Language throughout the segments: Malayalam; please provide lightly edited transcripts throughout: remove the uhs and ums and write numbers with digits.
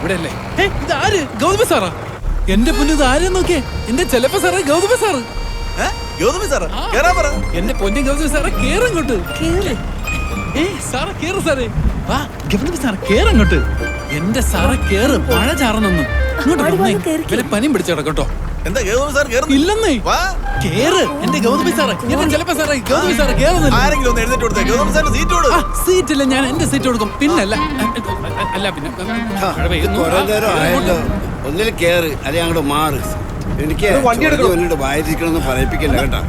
ഇവിടെ അല്ലേ? ഇതാര്? ഗൗതമി സാറാ? എന്റെ പൊന്നു ഇത് ആരെന്ന് നോക്കിയേ. എന്റെ ചെലപ്പ സാറേ ഗൗതമി സാറ്. ഗൗതമി സാറാ? കേറാൻ പറ. എന്റെ പൊന്നു ഗൗതമി സാറേ കേറങ്ങോട്ട്. സാറേ കേറ് സാറേ. വാ ഗൗതമി സാറേ കേറങ്ങോട്ട്. എന്റെ സാറേ കേറ്. മഴ ചാറുന്നു. ഇങ്ങോട്ട് പനിയും പിടിച്ചു കിടക്കട്ടോ. എന്താ ഗൗതമി സാർ കേറുന്നു? ഇല്ലെന്നേ. വാ കേറ്. എന്റെ ഗൗതമി സാറേ. എന്റെ ചെലപ്പ സാറേ ഗൗതമി സാറേ കേറുന്നില്ല. ആരെങ്കിലും ഒന്ന് എഴുന്നേറ്റ് കൊടുത്തേ. ഗൗതമി സാറിന് സീറ്റ് കൊടുക്കും. സീറ്റില്ല, ഞാൻ എന്റെ സീറ്റ് കൊടുക്കും. പിന്നല്ല അല്ല പിന്നെ ഒന്നിൽ കേറ് അല്ലെങ്കിൽ അങ്ങോട്ട് മാറ്. എനിക്ക് വായിരിക്കണമെന്ന് പറയിപ്പിക്കണ്ട കേട്ടാ.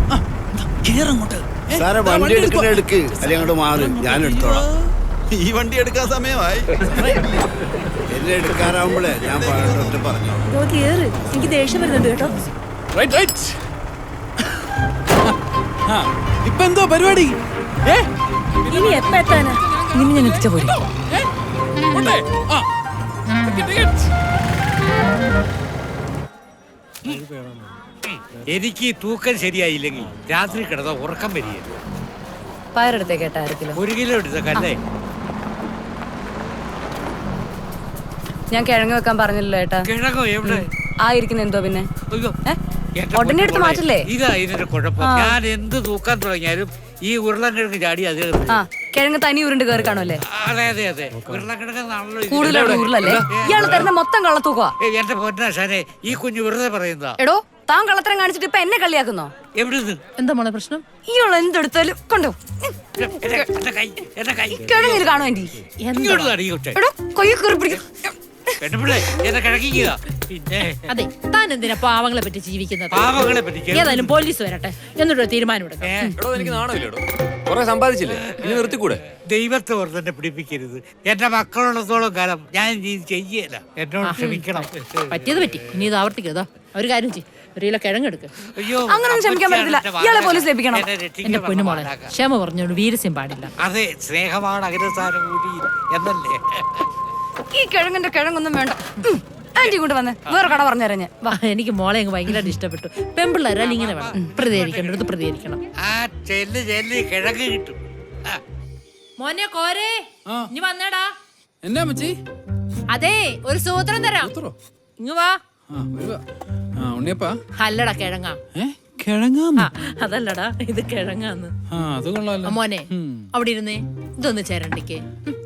കേറങ്ങോട്ട്. സാറെ വണ്ടി എടുക്ക് അല്ലെങ്കിൽ അങ്ങോട്ട് മാറ്. ഞാൻ എടുത്തോളാം. ഈ വണ്ടി എടുക്കാൻ സമയമായി. എന്നെ എടുക്കാറാവുമ്പോഴേ ഞാൻ പറഞ്ഞു. എനിക്ക് ദേഷ്യം വരുന്നുണ്ട് കേട്ടോ. ഇപ്പൊ എന്തോ പരിപാടി? ഇനി എപ്പ എത്താനാ? നിന്നെ ഞാൻ എത്തിച്ച പോലെ. എനിക്ക് തൂക്കം ശരിയായില്ലെങ്കിൽ രാത്രി കിടന്ന ഉറക്കം വരികയില്ല. പയറെടുത്തേ കേട്ടാ 1 കിലോ. 1 കിലോ എടുത്തല്ലേ? ഞാൻ കിഴങ്ങ് വെക്കാൻ പറഞ്ഞല്ലോ ഏട്ടാ. കിഴങ്ങോ എവിടെ? ഇരിക്കുന്ന എന്തോ പിന്നെ ഉടനെ എടുത്ത് മാറ്റില്ലേ? ഇതാ ഇതിന്റെ കുഴപ്പം. ഞാൻ എന്ത് തൂക്കാൻ തുടങ്ങിയാലും ഈ ഉരുളക്കിഴങ്ങ് ചാടി അത് കിഴങ്ങ് തനി ഉരുണ്ട് കയറി കാണുമല്ലേ? അതെ അതെ അതെ. ഉരുളക്കിഴങ്ങാണല്ലോ കൂടുതൽ ഉരുളല്ലേ? ഇയാള് തരുന്ന മൊത്തം കള്ളത്തൂക്കോ? എന്റെ പൊന്നാശാനെ ഈ കുഞ്ഞു വെറുതെ പറയുന്നതാ. എടോ താൻ കള്ളത്തരം കാണിച്ചിട്ട് ഇപ്പൊ എന്നെ കളിയാക്കുന്നോ? എവിടെ എന്താ മോളെ പ്രശ്നം? ഇയാൾ എന്തെടുത്താലും കണ്ടോ കിഴങ്ങിൽ കാണോ? എടോ കൊയ്യ കയറി പിടിക്കും. പിന്നെ അതെ, താൻ എന്തിനാ പാവങ്ങളെ പറ്റി ജീവിക്കുന്നത്? പാവങ്ങളെ പറ്റി ഏതായാലും പോലീസ് വരട്ടെ, എന്നിട്ട് തീരുമാനം എടുക്കാം. എനിക്ക് നാണമില്ലടോ. കുറെ സമ്പാദിച്ചില്ലേ, ഇനി നിർത്തിക്കൂടെ? ദൈവത്തെ ഓർന്നെ പിടിപ്പിക്കരുത്. എന്റെ മക്കളുള്ളത്തോളം കാലം ഞാൻ ഇത് ചെയ്യല. എന്നോട് ക്ഷമിക്കണം. പറ്റിയത് പറ്റി, ഇനി ഇത് ആവർത്തിക്കരുതാ. ഒരു കാര്യം ചെയ്യും, 1 കിലോ കിഴങ്ങെടുക്ക്. അയ്യോ അങ്ങനെ ക്ഷമിക്കാൻ പറ്റില്ല. ഇയാളെ പോലീസ് ലഭിക്കണം. എന്റെ പൊന്നുമോളെ, ക്ഷമ പറഞ്ഞോണ്ട് വീരസ്യം പാടില്ല. അതെ, സ്നേഹമാണ് അഗ്രസാരം കൂടി എന്നല്ലേ. ഈ കിഴങ്ങിന്റെ കിഴങ്ങൊന്നും വേണ്ട. ആന്റി കൊണ്ട് വന്ന് വേറെ കട പറഞ്ഞുതരാം ഞാൻ. എനിക്ക് മോളെ അങ്ങ് ഭയങ്കരമായിട്ട് ഇഷ്ടപ്പെട്ടു. പെമ്പിള്ളേരാൽ ഇങ്ങനെ വേണം, പ്രതികരിക്കേണ്ടത് പ്രതികരിക്കണം. ആ ചെല്ല് കിഴങ്ങ് കിട്ടും. മോനെ കോരേ, ഇനി വന്നേടാ. എന്നാ മച്ചി? അതെ, ഒരു സൂത്രം തരാം. ഇങ്ങ് വാ. ഉണ്ണിയപ്പാ? അല്ലടാ കിഴങ്ങാ. കിഴങ്ങാന്ന്? അതല്ലടാ, ഇത് കിഴങ്ങാന്ന്. അത് കൊള്ളാലോ. മോനെ അവിടെ ഇരുന്നേ, ഇതൊന്ന് ചേരണ്ടിക്ക്.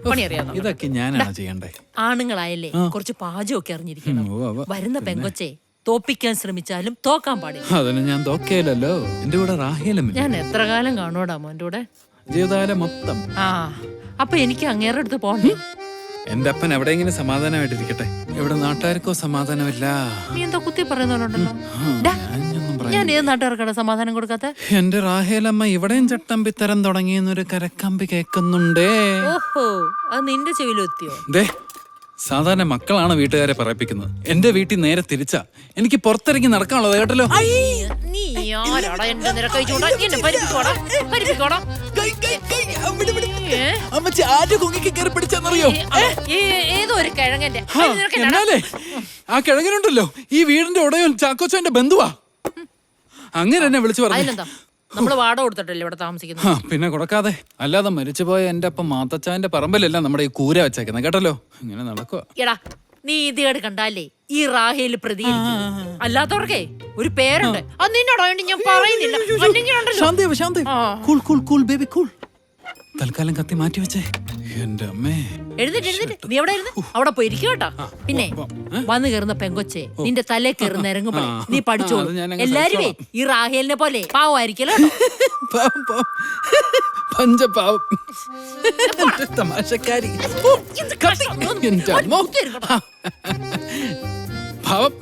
പണി അറിയാമോ? ഇതൊക്കെ ഞാനാണ് ചെയ്യണ്ടേ? ആണുങ്ങളായല്ലേ കുറച്ച് പാചകമൊക്കെ അറിഞ്ഞിരിക്കണം. വരുന്ന പെങ്കൊച്ചെ തോപ്പിക്കാൻ ശ്രമിച്ചാലും തോക്കാൻ പാടില്ല. അതിന് ഞാൻ തോക്കേലല്ലോ. എന്റെ കൂടെ റാഹേലും. ഞാൻ എത്ര കാലം കാണുവാടാ മോന്റെ കൂടെ? ജീവിതകാലം മൊത്തം. അപ്പൊ എനിക്ക് അങ്ങേറെ അടുത്ത് പോണ്ടേ? എന്റെ അപ്പൻ എവിടെയെങ്കിലും സമാധാനമായിട്ടിരിക്കട്ടെ. ഇവിടെ നാട്ടുകാർക്കോ സമാധാനമില്ല. നീ എന്താ കുത്തി പറയുന്നുണ്ടല്ലോ? ഞാൻ ഏത് നാട്ടുകാർക്കാണ് സമാധാനം കൊടുക്കാത്ത? എന്റെ റാഹേലമ്മ ഇവിടെയും ചട്ടമ്പിത്തരം തുടങ്ങിയെന്നൊരു കരക്കമ്പി കേൾക്കുന്നുണ്ടേ. ഓഹോ, അത് നിന്റെ ചെവിയിലെത്തിയോ? ദേ, സാധാരണ മക്കളാണ് വീട്ടുകാരെ പറയിപ്പിക്കുന്നത്. എന്റെ വീട്ടിൽ നേരെ തിരിച്ചാ. എനിക്ക് പുറത്തിറങ്ങി നടക്കാനുള്ളത് കേട്ടല്ലോ. നീ ആരാടാ എന്റെ നിരക്കഴിച്ചോടാ? എന്നെ പരിപ്പിക്കോടാ, പരിപ്പിക്കോടാ. അമ്മച്ചി ആര് കുങ്ങിക്ക് കയറി പിടിച്ചെന്നറിയോ? ഏതോ ഒരു കിഴങ്ങന്റെ. എന്നാലേ ആ കിഴങ്ങനുണ്ടല്ലോ, ഈ വീടിന്റെ ഉടയൻ ചാക്കോച്ചന്റെ ബന്ധുവാ. അങ്ങനെ എന്നെ വിളിച്ചു പറഞ്ഞു. നമ്മള് വാടക കൊടുത്തിട്ടല്ലേ ഇവിടെ താമസിക്കുന്നത്? പിന്നെ കൊടുക്കാതെ. അല്ലാതെ മരിച്ചുപോയ എന്റെ അപ്പം മാത്തച്ചാന്റെ പറമ്പിലല്ല നമ്മുടെ ഈ കൂര വെച്ചേക്കുന്നത് കേട്ടല്ലോ. ഇങ്ങനെ നടക്കുക. എടാ, നീ ഇതികേട് കണ്ടാലേ ഈ റാഹേല് പ്രതി അല്ലാത്തവർക്കേ ഒരു പേരുണ്ട്. അത് നിന്നോടായോണ്ട് ഞാൻ പറയുന്നില്ല. തൽക്കാലം കത്തി മാറ്റി വെച്ചേ. എന്റെ അമ്മേ, എഴുന്നിട്ട് നീ എവിടെ ഇരുന്ന് അവിടെ പോയി ഇരിക്കും കേട്ടോ. പിന്നെ വന്നു കയറുന്ന പെങ്കൊച്ചെ നിന്റെ തലേ കയറുന്ന ഇറങ്ങുമ്പോ നീ പഠിച്ചോളൂ. എല്ലാരുമേ ഈ റാഹേലിനെ പോലെ പാവമായിരിക്കല്ലോ. പഞ്ചപാവം തമാശക്കാരി. പാവം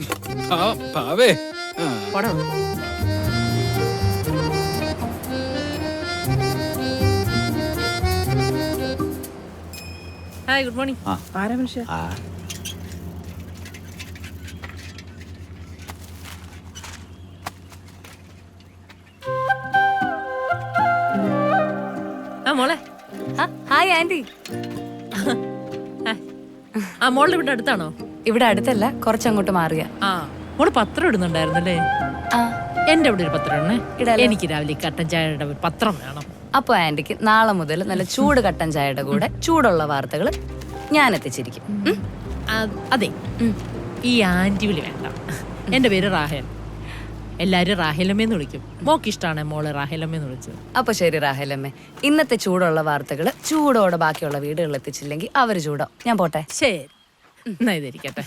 പാവം പാവേ. Hi, good morning. ആരാ മനുഷ്യ? മോളെ. Hi aunty. മോളുടെ ഇവിടെ അടുത്താണോ? ഇവിടെ അടുത്തല്ല, കുറച്ചങ്ങോട്ട് മാറിയ. മോള് പത്രം ഇടുന്നുണ്ടായിരുന്നല്ലേ? എന്റെ ഇവിടെ ഒരു പത്രം ഇടണേ. എനിക്ക് രാവിലെ കട്ടൻ ചായയുടെ പത്രം വേണം. അപ്പൊ ആന്റിക്ക് നാളെ മുതൽ നല്ല ചൂട് കട്ടൻ ചായയുടെ കൂടെ ചൂടുള്ള വാർത്തകൾ ഞാൻ എത്തിച്ചിരിക്കും. അതെ, ഈ ആന്റി വിളി വേണ്ട. എന്റെ പേര് റാഹേൽ. എല്ലാരും റാഹേലമ്മേന്ന് വിളിക്കും. മോക്ക് ഇഷ്ടമാണ് മോള് റാഹേലമ്മേന്ന് വിളിച്ചത്. അപ്പൊ ശരി റാഹേലമ്മേ, ഇന്നത്തെ ചൂടുള്ള വാർത്തകള് ചൂടോടെ ബാക്കിയുള്ള വീടുകളിൽ എത്തിച്ചില്ലെങ്കിൽ അവര് ചൂടോ. ഞാൻ പോട്ടെ. ശരി, എന്നാ ഇതിരിക്കട്ടെ.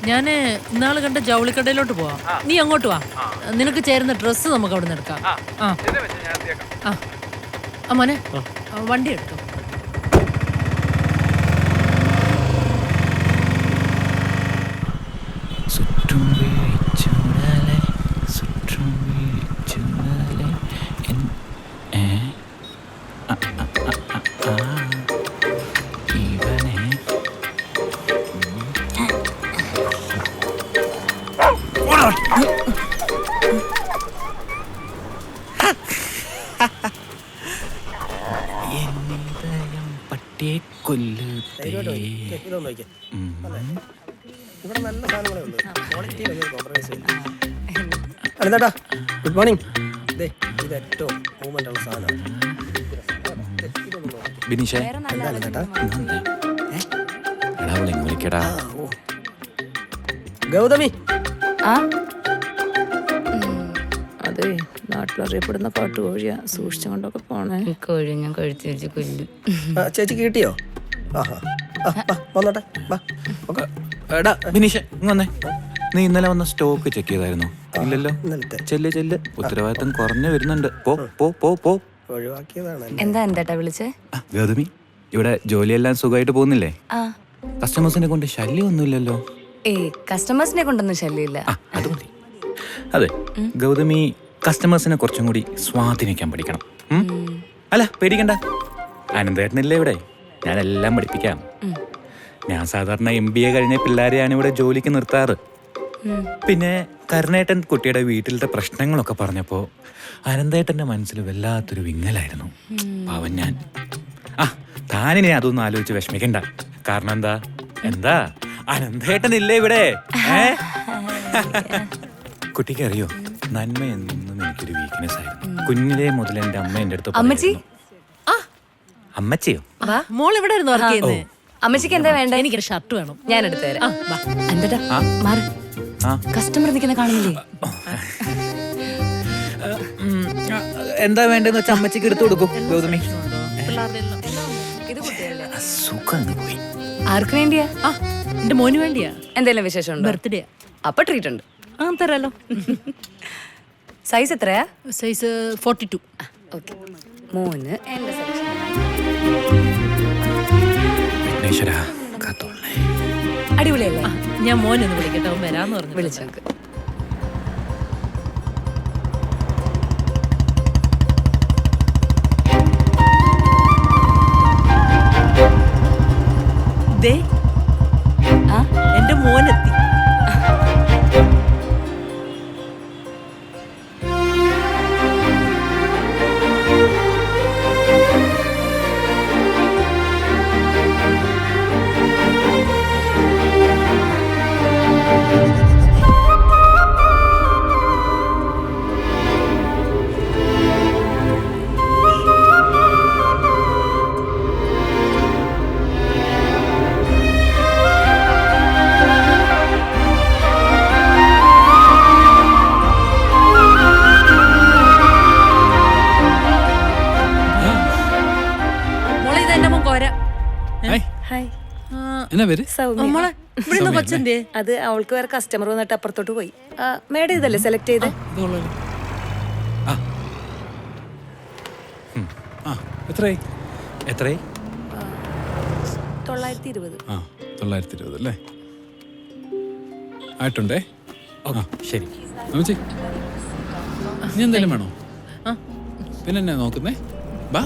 ഞാന് ഇന്നാള് കണ്ട ജൗളിക്കടയിലോട്ട് പോവാം. നീ അങ്ങോട്ട് വാ. നിനക്ക് ചേരുന്ന ഡ്രസ്സ് നമുക്ക് അവിടെ നിന്ന് എടുക്കാം. ആ മോനെ, വണ്ടി എടുത്തു. അനന്തേട്ടാ, ഗുഡ് മോർണിംഗ്. ഇത് ഏറ്റവും മൂവ്മെന്റ് ഉള്ള സാധനമാണ്. ബിനീഷേ, എന്താ അനന്തേട്ടാ? വിളിക്കടാ. ഗൗതമി, ആ അതെ, നാട്ടിലറിയപ്പെടുന്ന കാട്ടുകോഴിയാ. സൂക്ഷിച്ചു കൊണ്ടൊക്കെ പോണേ. കോഴി ഞാൻ കഴുത്തി വെച്ച് കൊല്ലും. ചേച്ചിക്ക് കിട്ടിയോ? ആഹാ, വന്നോട്ടെ. എടാ ബിനീഷേ, ഇങ്ങ് വന്നേ. നീ ഇന്നലെ വന്ന സ്റ്റോക്ക് ചെക്ക് ചെയ്തായിരുന്നോ? ഇല്ലല്ലോ. ചെല്ല്, ഉത്തരവാദിത്തം കുറഞ്ഞു വരുന്നുണ്ട്. പോ പോ പോ പോ. ഒഴിവാക്കിയതാണ്. എന്താ എന്തേട്ടാ വിളിച്ചേ? ഗൗതമി, ഇവിടെ ജോലിയെല്ലാം സുഖമായിട്ട് പോകുന്നില്ലേ? ആ കസ്റ്റമേഴ്സിനെ കൊണ്ട് ശല്യമൊന്നുമില്ലല്ലോ? കസ്റ്റമേഴ്സിനെ കൊണ്ടൊന്നും ശല്യമില്ല. അത് മതി. അതെ ഗൗതമി, കസ്റ്റമേഴ്സിനെ കുറച്ചും കൂടി സ്വാധീനിക്കാൻ പഠിക്കണം. അല്ല പേടിക്കണ്ട, അനന്തേട്ടനില്ലേ ഇവിടെ, ഞാനെല്ലാം പഠിപ്പിക്കാം. ഞാൻ സാധാരണ MBA കഴിഞ്ഞ പിള്ളേരെയാണ് ഇവിടെ ജോലിക്ക് നിർത്താറ്. പിന്നെ കരുണേട്ടൻ കുട്ടിയുടെ വീട്ടിലത്തെ പ്രശ്നങ്ങളൊക്കെ പറഞ്ഞപ്പോ അനന്തേട്ടന്റെ മനസ്സിൽ വല്ലാത്തൊരു വിങ്ങലായിരുന്നു. പാവൻ ഞാൻ. താനിനെ അതൊന്നും ആലോചിച്ച് വിഷമിക്കണ്ട. കാരണം എന്താ അനന്തേട്ടനില്ലേ ഇവിടെ? കുട്ടിക്ക് അറിയോ, നന്മ എന്നും എനിക്കൊരു വീക്ക്നെസ് ആയിരുന്നു. കുഞ്ഞിലേ മുതൽ എന്റെ അമ്മ എന്റെ അടുത്ത് അമ്മച്ചി. അമ്മച്ചിയോ? മോൾ ഇവിടെ ആയിരുന്നു വർക്ക് ചെയ്യുന്നത്. അമ്മച്ചിക്ക് എന്താ വേണ്ട? എനിക്കൊരു ഷർട്ട് വേണം. ഞാൻ എടുത്തു തരാം. കസ്റ്റമർ നിൽക്കുന്ന കാണുന്നില്ലേ? എന്താ വേണ്ടെന്ന് വെച്ചാൽ അമ്മച്ചിക്ക് എടുത്തു കൊടുക്കും ഗൗതമി. ഇത് കുട്ടിയല്ലേ? പോയി. ആർക്ക് വേണ്ടിയാ? എന്റെ മോന് വേണ്ടിയാ. എന്തെങ്കിലും വിശേഷം ഉണ്ടോ? ബർത്ത്ഡേ. അപ്പൊ ട്രീറ്റ് ഉണ്ട്. തരാലോ. സൈസ് എത്രയാ? സൈസ് 42. ഓക്കെ, മോന് എന്റെ സൈസ്. അടിപൊളിയല്ലേ? ഞാൻ മോനൊന്ന് വിളിക്കട്ടെ, അവൻ വരാന്ന് പറഞ്ഞു. വിളിച്ചു നോക്ക്. എന്റെ മോനെത്തി. കൊച്ചന്റെ അത് അവൾക്ക് വേറെ കസ്റ്റമർ വന്നിട്ട് അപ്പുറത്തോട്ട് പോയി. മേഡം ഇതല്ലേ സെലക്ട് ചെയ്ത്? എത്രയായി? 920. 920 അല്ലേ? ആയിട്ടുണ്ടേ. ശരി. നീ എന്തെങ്കിലും വേണോ? പിന്നെ എന്നാ നോക്കുന്നേ? ബാ.